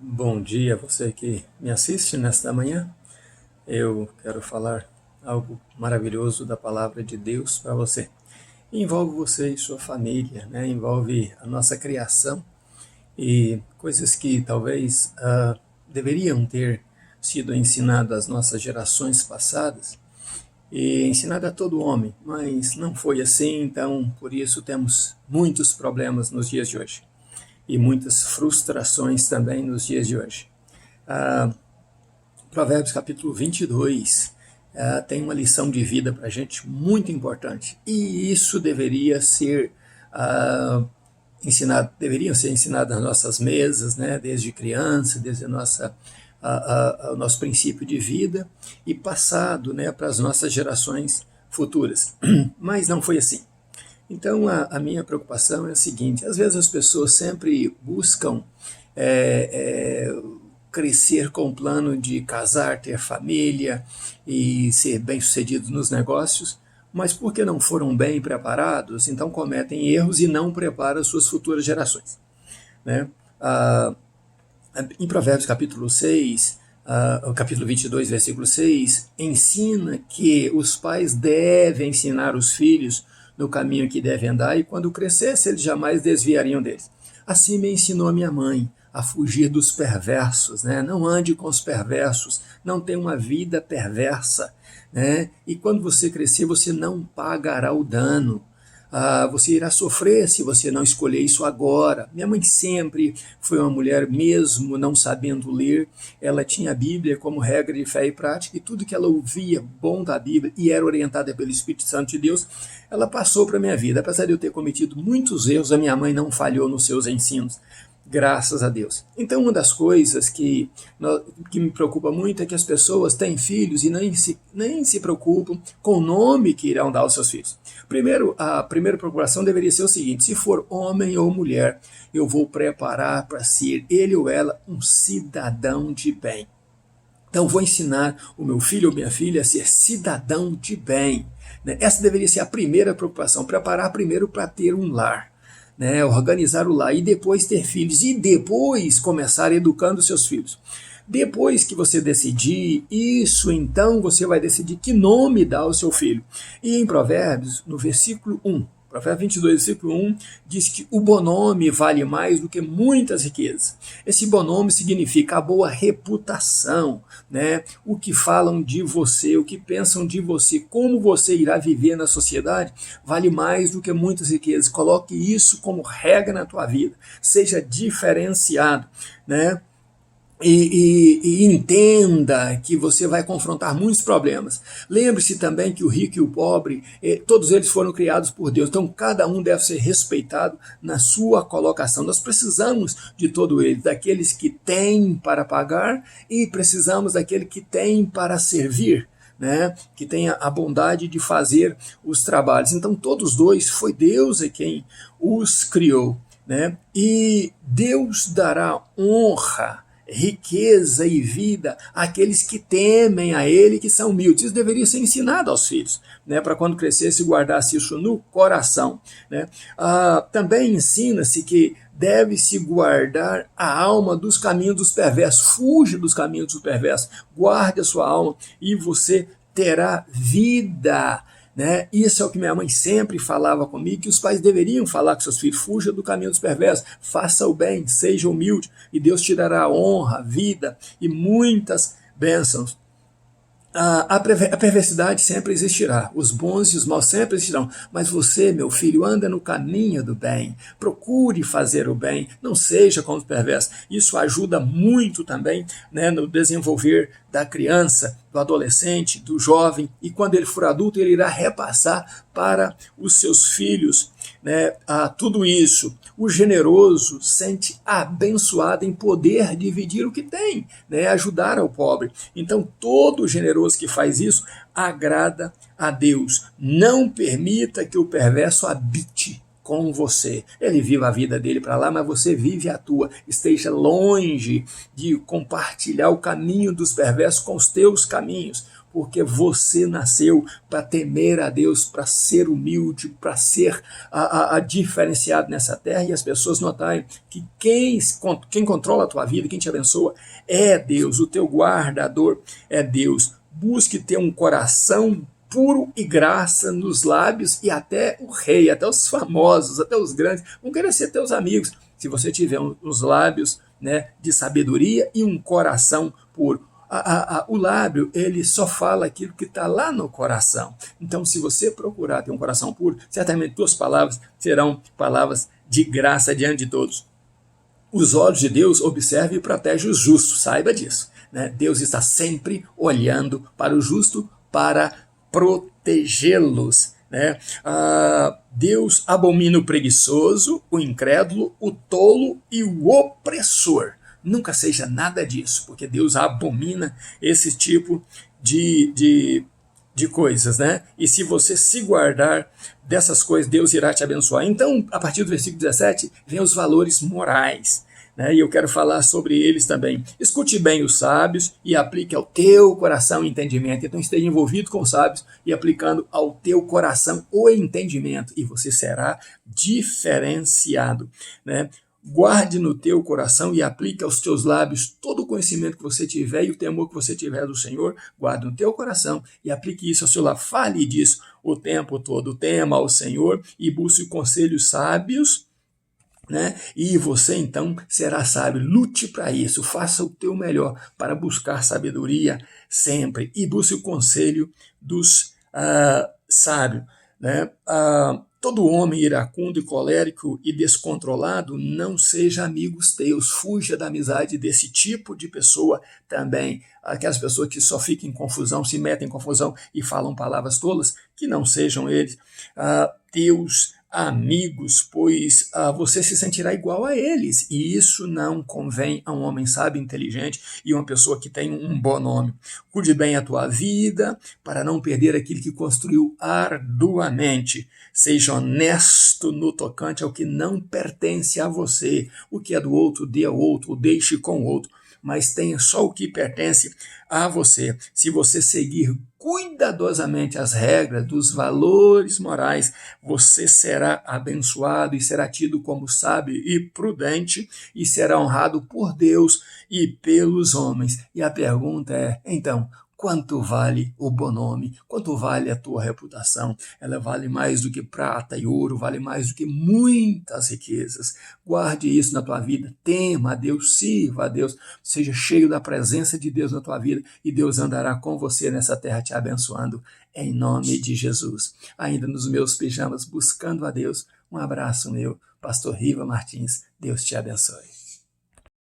Bom dia, você que me assiste nesta manhã. Eu quero falar algo maravilhoso da palavra de Deus para você. Envolve você e sua família, né? Envolve a nossa criação e coisas que talvez deveriam ter sido ensinadas às nossas gerações passadas e ensinada a todo homem, mas não foi assim, então por isso temos muitos problemas nos dias de hoje e muitas frustrações também nos dias de hoje. Provérbios capítulo 22 tem uma lição de vida para a gente muito importante. E isso deveria ser ensinado, deveriam ser ensinados nas nossas mesas, né, desde criança, desde o nosso princípio de vida e passado, né, para as nossas gerações futuras. Mas não foi assim. Então a minha preocupação é a seguinte: às vezes as pessoas sempre buscam crescer com o plano de casar, ter família e ser bem-sucedidos nos negócios, mas porque não foram bem preparados, então cometem erros e não preparam suas futuras gerações, né? Em Provérbios capítulo 6, capítulo 22, versículo 6, ensina que os pais devem ensinar os filhos no caminho que devem andar e quando crescesse eles jamais desviariam deles. Assim me ensinou a minha mãe a fugir dos perversos, né? Não ande com os perversos, não tenha uma vida perversa, né? E quando você crescer, você não pagará o dano. Você irá sofrer se você não escolher isso agora. Minha mãe sempre foi uma mulher, mesmo não sabendo ler, ela tinha a Bíblia como regra de fé e prática, e tudo que ela ouvia bom da Bíblia e era orientada pelo Espírito Santo de Deus, ela passou para a minha vida. Apesar de eu ter cometido muitos erros, a minha mãe não falhou nos seus ensinos. Graças a Deus. Então, uma das coisas que me preocupa muito é que as pessoas têm filhos e nem se preocupam com o nome que irão dar aos seus filhos. Primeiro, a primeira preocupação deveria ser o seguinte: se for homem ou mulher, eu vou preparar para ser ele ou ela um cidadão de bem. Então, vou ensinar o meu filho ou minha filha a ser cidadão de bem. Essa deveria ser a primeira preocupação: preparar primeiro para ter um lar, né, organizar o lar e depois ter filhos e depois começar educando seus filhos. Depois que você decidir isso, então você vai decidir que nome dar ao seu filho. E em Provérbios, no versículo 1, Provérbios 22, versículo 1, diz que o bom nome vale mais do que muitas riquezas. Esse bom nome significa a boa reputação, né? O que falam de você, o que pensam de você, como você irá viver na sociedade, vale mais do que muitas riquezas. Coloque isso como regra na tua vida. Seja diferenciado, né? E entenda que você vai confrontar muitos problemas. Lembre-se também que o rico e o pobre, todos eles foram criados por Deus, então cada um deve ser respeitado na sua colocação. Nós precisamos de todos eles, daqueles que têm para pagar e precisamos daquele que tem para servir, né? Que tenha a bondade de fazer os trabalhos. Então todos dois, foi Deus quem os criou, né? E Deus dará honra, riqueza e vida àqueles que temem a Ele, que são humildes. Isso deveria ser ensinado aos filhos, né, para quando crescesse guardasse isso no coração, né. Também ensina-se que deve-se guardar a alma dos caminhos dos perversos. Fuja dos caminhos dos perversos, guarde a sua alma e você terá vida, né? Isso é o que minha mãe sempre falava comigo, que os pais deveriam falar com seus filhos: fuja do caminho dos perversos, faça o bem, seja humilde, e Deus te dará honra, vida e muitas bênçãos. A perversidade sempre existirá, os bons e os maus sempre existirão, mas você, meu filho, anda no caminho do bem, procure fazer o bem, não seja como os perversos. Isso ajuda muito também, né, no desenvolver da criança, do adolescente, do jovem, e quando ele for adulto, ele irá repassar para os seus filhos, né, tudo isso. O generoso sente abençoado em poder dividir o que tem, né, ajudar ao pobre. Então, todo generoso que faz isso agrada a Deus. Não permita que o perverso habite com você. Ele vive a vida dele para lá, mas você vive a tua. Esteja longe de compartilhar o caminho dos perversos com os teus caminhos, porque você nasceu para temer a Deus, para ser humilde, para ser diferenciado nessa terra, e as pessoas notarem que quem controla a tua vida, quem te abençoa, é Deus, o teu guardador é Deus. Busque ter um coração puro e graça nos lábios, e até o rei, até os famosos, até os grandes, vão querer ser teus amigos, se você tiver os lábios, né, de sabedoria e um coração puro. O lábio, ele só fala aquilo que está lá no coração. Então, se você procurar ter um coração puro, certamente tuas palavras serão palavras de graça diante de todos. Os olhos de Deus observam e protegem os justos, saiba disso, né? Deus está sempre olhando para o justo para protegê-los, né? Deus abomina o preguiçoso, o incrédulo, o tolo e o opressor. Nunca seja nada disso, porque Deus abomina esse tipo de coisas, né? E se você se guardar dessas coisas, Deus irá te abençoar. Então, a partir do versículo 17, vem os valores morais, né? E eu quero falar sobre eles também. Escute bem os sábios e aplique ao teu coração o entendimento. Então, esteja envolvido com os sábios e aplicando ao teu coração o entendimento, e você será diferenciado, né? Guarde no teu coração e aplique aos teus lábios todo o conhecimento que você tiver e o temor que você tiver do Senhor. Guarde no teu coração e aplique isso ao seu lado. Fale disso o tempo todo. Tema ao Senhor e busque conselhos sábios, né? E você então será sábio. Lute para isso. Faça o teu melhor para buscar sabedoria sempre. E busque o conselho dos sábios, né? Todo homem iracundo e colérico e descontrolado não seja amigos teus. Fuja da amizade desse tipo de pessoa também. Aquelas pessoas que só ficam em confusão, se metem em confusão e falam palavras tolas, que não sejam eles teus amigos, pois você se sentirá igual a eles, e isso não convém a um homem sábio e inteligente e uma pessoa que tem um bom nome. Cuide bem a tua vida para não perder aquilo que construiu arduamente. Seja honesto no tocante ao que não pertence a você. O que é do outro, dê ao outro, ou deixe com o outro, mas tenha só o que pertence a você. Se você seguir cuidadosamente as regras dos valores morais, você será abençoado e será tido como sábio e prudente e será honrado por Deus e pelos homens. E a pergunta é, então, quanto vale o bom nome? Quanto vale a tua reputação? Ela vale mais do que prata e ouro, vale mais do que muitas riquezas. Guarde isso na tua vida, tema a Deus, sirva a Deus, seja cheio da presença de Deus na tua vida e Deus andará com você nessa terra te abençoando, em nome de Jesus. Ainda nos meus pijamas, buscando a Deus, um abraço meu, Pastor Riva Martins, Deus te abençoe.